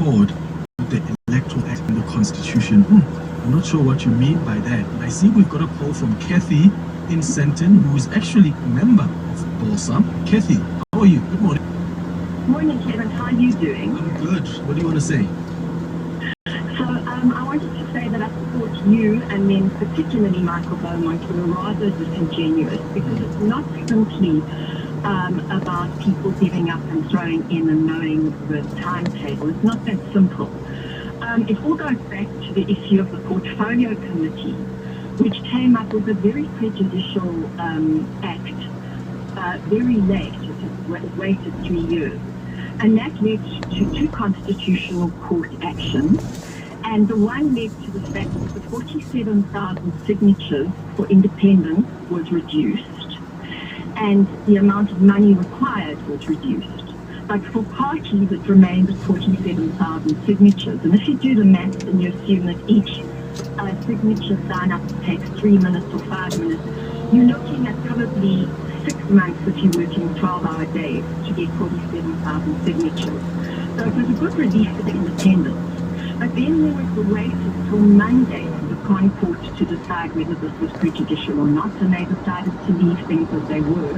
accord with the Electoral Act and the Constitution. I'm not sure what you mean by that. I see we've got a call from Kathy in Senton, who is actually a member of BOSA. Kathy, how are you? Good morning. Morning, Kevin. How are you doing? I'm good. What do you want to say? So I wanted to say that I support you and then particularly Michael Beaumont who are rather disingenuous because it's not simply about people giving up and throwing in and knowing the timetable. It's not that simple. It all goes back to the issue of the Portfolio Committee, which came up with a very prejudicial act very late. It waited 3 years. And that led to 2 constitutional court actions. And the one led to the fact that the 47,000 signatures for independence was reduced and the amount of money required was reduced. But for parties, it remained at 47,000 signatures. And if you do the maths and you assume that each signature sign-up takes 3 minutes or 5 minutes, you're looking at probably 6 months if you're working 12-hour days to get 47,000 signatures. So it was a good relief for the independents. But then there was the wait until Monday for the Crown Court to decide whether this was prejudicial or not, and they decided to leave things as they were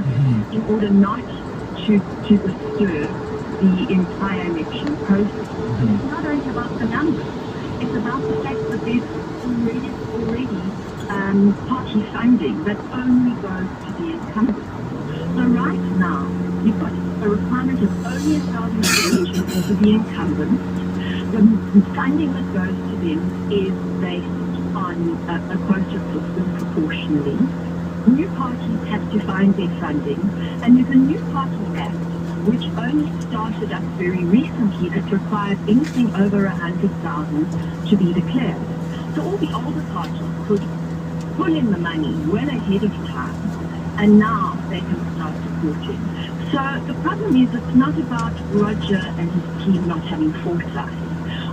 in order not to disturb the entire election process. It's not only about the numbers, it's about the fact that there's already party funding that only goes to the incumbents. So right now, you've got a requirement of only 1,000 signatures for the incumbents. The funding that goes to them is based on a quota system proportionally. New parties have to find their funding, and there's a new party act which only started up very recently that requires anything over 100,000 to be declared. So all the older parties could pull in the money well ahead of time, and now they can start supporting. So the problem is it's not about Roger and his team not having foresight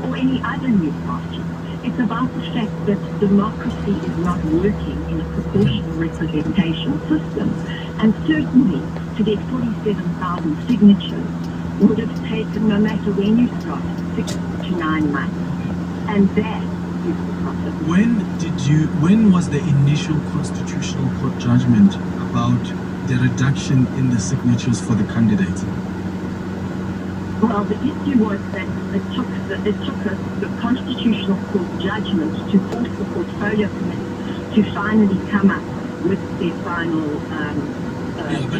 or any other new party. It's about the fact that democracy is not working in a proportional representation system. And certainly to get 47,000 signatures would have taken, no matter when you start, 6 to 9 months. And that is the problem. When was the initial Constitutional Court judgment about the reduction in the signatures for the candidates? Well, the issue was that it took the Constitutional Court judgment to force the Portfolio Committee to finally come up with their final...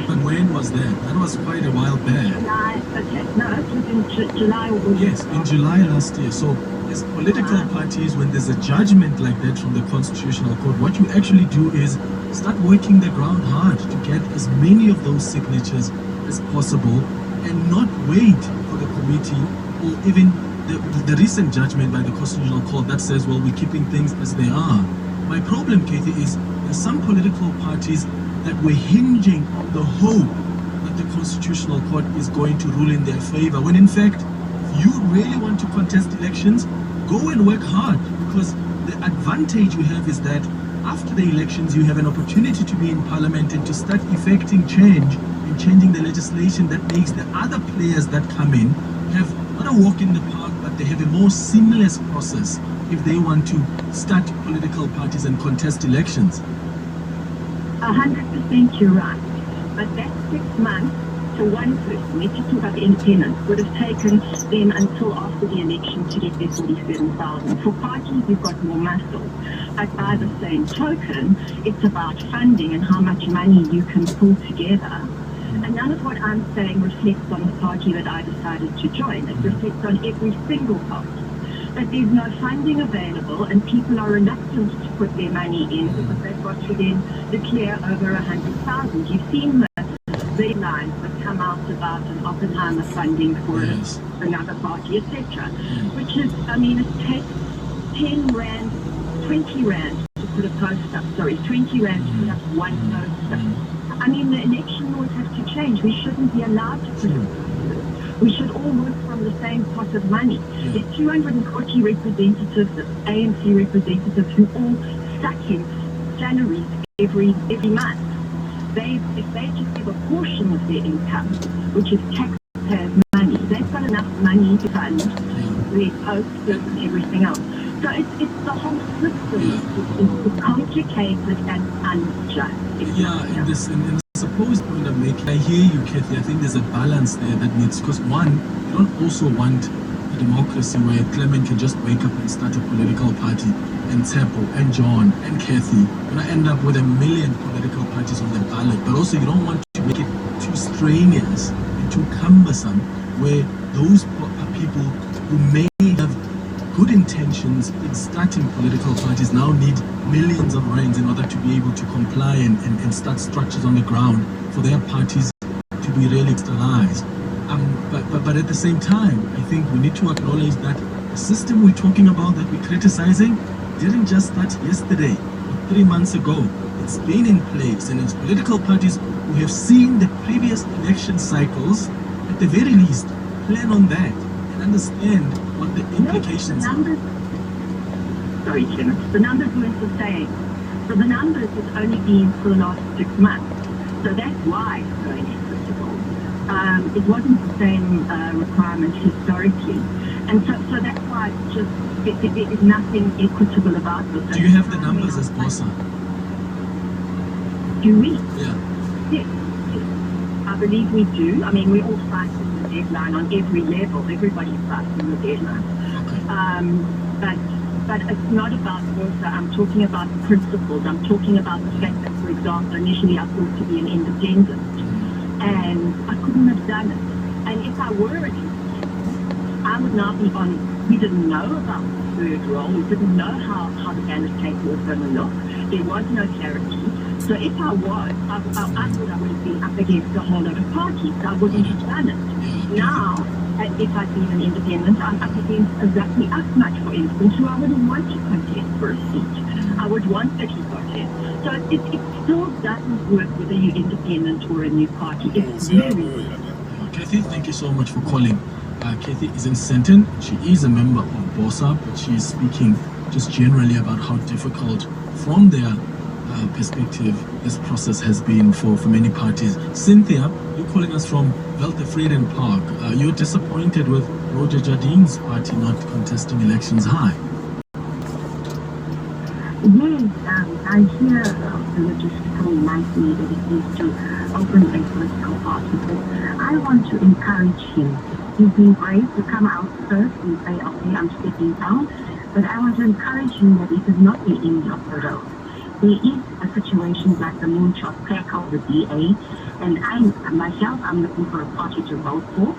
but when was that? That was quite a while back. July, okay. No, it was in July or August. Yes, in July last year. So as political parties, when there's a judgment like that from the Constitutional Court, what you actually do is start working the ground hard to get as many of those signatures as possible and not wait for the committee or even the recent judgment by the Constitutional Court that says, well, we're keeping things as they are. My problem, Katie, is there's some political parties that were hinging on the hope that the Constitutional Court is going to rule in their favor, when in fact, if you really want to contest elections, go and work hard, because the advantage you have is that after the elections, you have an opportunity to be in Parliament and to start effecting change and changing the legislation that makes the other players that come in have not a walk in the park, but they have a more seamless process if they want to start political parties and contest elections. 100% you're right. But that 6 months for one person, let's just talk about the independents, would have taken them until after the election to get their 47,000. For parties, you've got more muscle. But by the same token, it's about funding and how much money you can pull together. And none of what I'm saying reflects on the party that I decided to join. It reflects on every single party. But there's no funding available, and people are reluctant to put their money in because they've got to then declare over 100,000. You've seen the headlines that come out about an Oppenheimer funding for another party, etc. Which is, I mean, it takes 10 rand, 20 rand to put a post up. Sorry, 20 rand to put up one poster. I mean, the election laws have to change. We shouldn't be allowed to put it. We should all work from the same pot of money. There's 240 representatives, ANC representatives, who all suck in salaries every month. If they just give a portion of their income, which is taxpayers' money, they've got enough money to fund their posters and everything else. So it's the whole system is complicated and unjust. In this supposed point I'm making, I hear you, Kathy. I think there's a balance there that needs, because one, you don't also want a democracy where Clement can just wake up and start a political party, and Tsepo and John and Kathy, and I end up with 1 million political parties on the ballot. But also you don't want to make it too strenuous and too cumbersome, where those people who may have good intentions in starting political parties now need millions of rands in order to be able to comply and start structures on the ground for their parties to be really stabilized. But at the same time, I think we need to acknowledge that the system we're talking about, that we're criticizing, didn't just start yesterday or 3 months ago. It's been in place, and it's political parties who have seen the previous election cycles, at the very least, plan on that and understand what the implications are. Sorry, Clement. The numbers weren't the same. So the numbers has only been for the last 6 months. So that's why it's so inequitable. It wasn't the same requirement historically. And so that's why it's just, there is nothing equitable about this. Do you have the numbers as Bossa? Do we? Yeah. Yes. I believe we do. I mean, we all fight for the deadline on every level. Everybody fights for the deadline. Okay. But it's not about Bossa. I'm talking about the principles. I'm talking about the fact that, for example, initially I thought to be an independent, and I couldn't have done it. And if I were an independent, I would now be on. We didn't know about the third role. We didn't know how the ballot paper was going to look. There was no clarity. So if I was, I thought I would have been up against a whole lot of parties. I wouldn't have done it. Now, if I'd been an independent, I'm up against exactly as much, for instance, who I wouldn't want to contest for a seat. I would want that he contest. So it still doesn't work whether you're independent or a new party. It's really... Kathy, thank you so much for calling. Kathy is in Senton. She is a member of Bossa, but she is speaking just generally about how difficult, from their perspective, this process has been for many parties. Cynthia, you're calling us from Weltevreden Park. You're disappointed with Roger Jardine's party not contesting elections high. Yes, I hear the logistical nightmare that it is to open a political party, but I want to encourage him. He's been brave to come out first and say, okay, I'm stepping down, but I want to encourage him that it is not the end of the road. There is a situation like the moonshot tackle, the DA, and I'm looking for a party to vote for,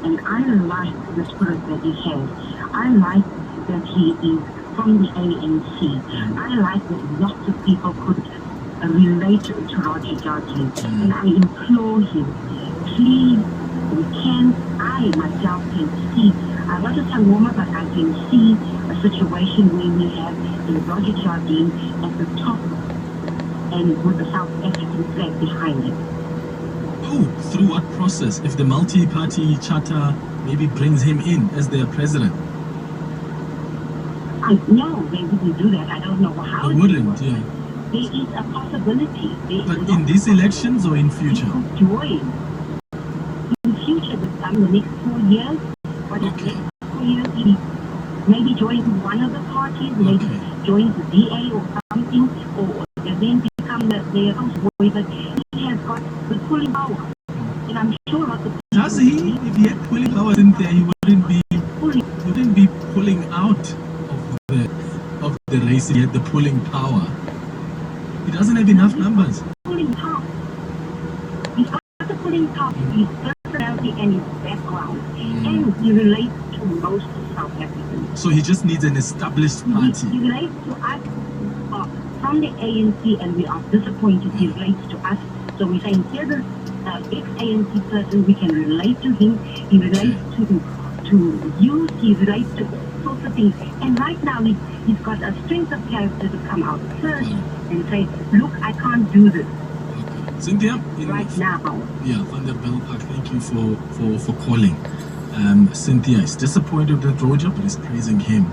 and I like the spirit that he has. I like that he is from the ANC. I like that lots of people could relate to Roger Jardine, and I implore him, please, I myself can see, I'm not a Sangoma, but I can see a situation where we have a Roger Jardine at the top and with the South African flag behind him. Oh, through what process? If the multi-party charter maybe brings him in as their president? No, they wouldn't do that. I don't know how. They wouldn't, yeah. There is a possibility. But in these elections or in future? Join. In future, the next 4 years, what is Okay. 4 years, he maybe joins one of the parties, maybe joins the DA or something, or then become the house boy, but he has got the pulling power. And I'm sure lots of people... Does he? If he had pulling power in there, he wouldn't be pulling out of the race. He had the pulling power. He doesn't have enough numbers. Pulling power. He's got the pulling power. His personality and his background. And he relates to most South Africans. So he just needs an established party. He relates to us from the ANC, and we are disappointed. He relates to us. So we're saying, here's an ex-ANC person, we can relate to him. He relates to youth, he relates to all sorts of things. And right now, he's got a strength of character to come out first and say, look, I can't do this. Cynthia, right now. Yeah, Vanderbilt Park, thank you for calling. Cynthia is disappointed with Roger, but is praising him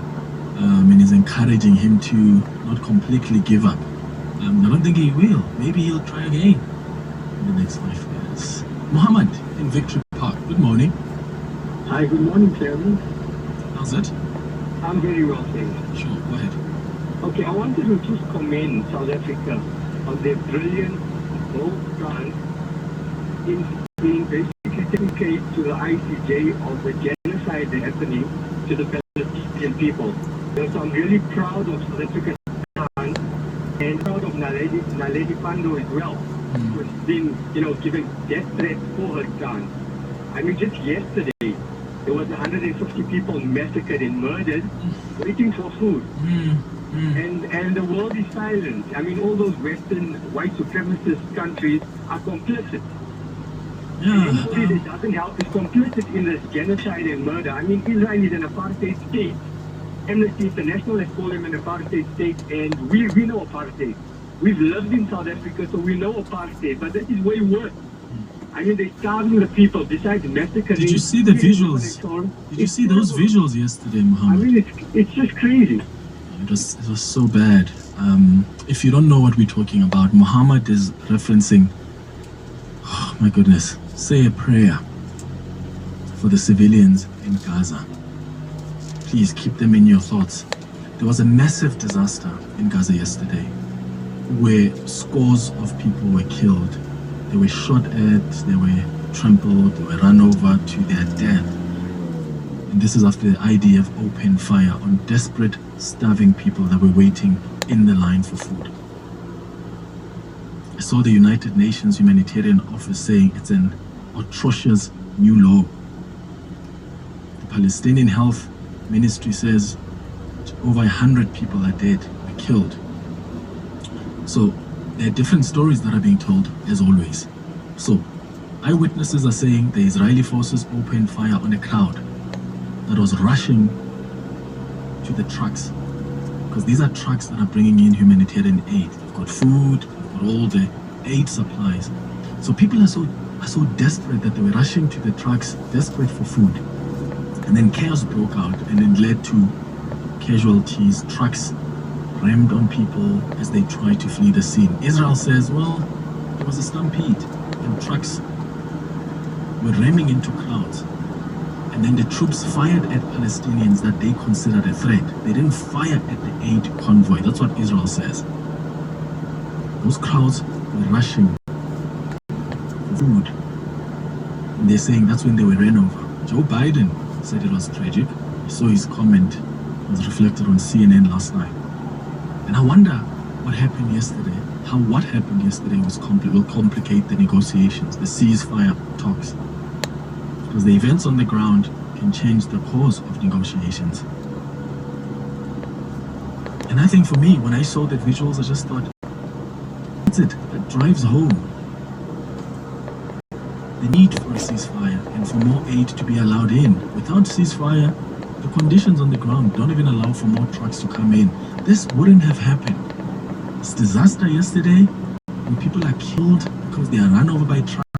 and is encouraging him to not completely give up. I don't think he will. Maybe he'll try again in the next 5 years. Muhammad in Victory Park, good morning. Hi, good morning, Chairman. How's it? I'm very well, thanks. Sure, go ahead. Okay, I wanted to just commend South Africa on their brilliant, bold stance in basically taking case to the ICJ of the genocide happening to the Palestinian people. So I'm really proud of South Africa's stance and proud of Naledi Pandor as well, who's been, given death threats for her stance. I mean, just yesterday, there was 150 people massacred and murdered waiting for food. And the world is silent. I mean, all those Western white supremacist countries are complicit. Anybody that doesn't help is complicit in this genocide and murder. I mean, Israel is an apartheid state. Amnesty International has called him an apartheid state, and we know apartheid. We've lived in South Africa, so we know apartheid, but that is way worse. I mean, they're starving the people besides massacring. Did you see the visuals? Did you see those visuals yesterday, Muhammad? I mean, it's just crazy. It was so bad. If you don't know what we're talking about, Muhammad is referencing, oh my goodness, say a prayer for the civilians in Gaza. Please keep them in your thoughts. There was a massive disaster in Gaza yesterday where scores of people were killed. They were shot at, they were trampled, they were run over to their death. And this is after the IDF opened fire on desperate, starving people that were waiting in the line for food. I saw the United Nations Humanitarian Office saying it's an atrocious new law. The Palestinian Health Ministry says over 100 people are dead, were killed. So there are different stories that are being told, as always. So eyewitnesses are saying the Israeli forces opened fire on a crowd that was rushing to the trucks, because these are trucks that are bringing in humanitarian aid. They've got food, they've got all the aid supplies. So people are so desperate that they were rushing to the trucks, desperate for food. And then chaos broke out, and it led to casualties. Trucks rammed on people as they tried to flee the scene. Israel says, well, there was a stampede and trucks were ramming into crowds. And then the troops fired at Palestinians that they considered a threat. They didn't fire at the aid convoy. That's what Israel says. Those crowds were rushing for food. And they're saying that's when they were ran over. Joe Biden said it was tragic. I saw his comment. It was reflected on CNN last night. And I wonder what happened yesterday. How what happened yesterday will complicate the negotiations, the ceasefire talks. Because the events on the ground can change the course of negotiations. And I think for me, when I saw the visuals, I just thought, that's it, that drives home the need for a ceasefire and for more aid to be allowed in. Without ceasefire, the conditions on the ground don't even allow for more trucks to come in. This wouldn't have happened. This disaster yesterday, when people are killed because they are run over by trucks,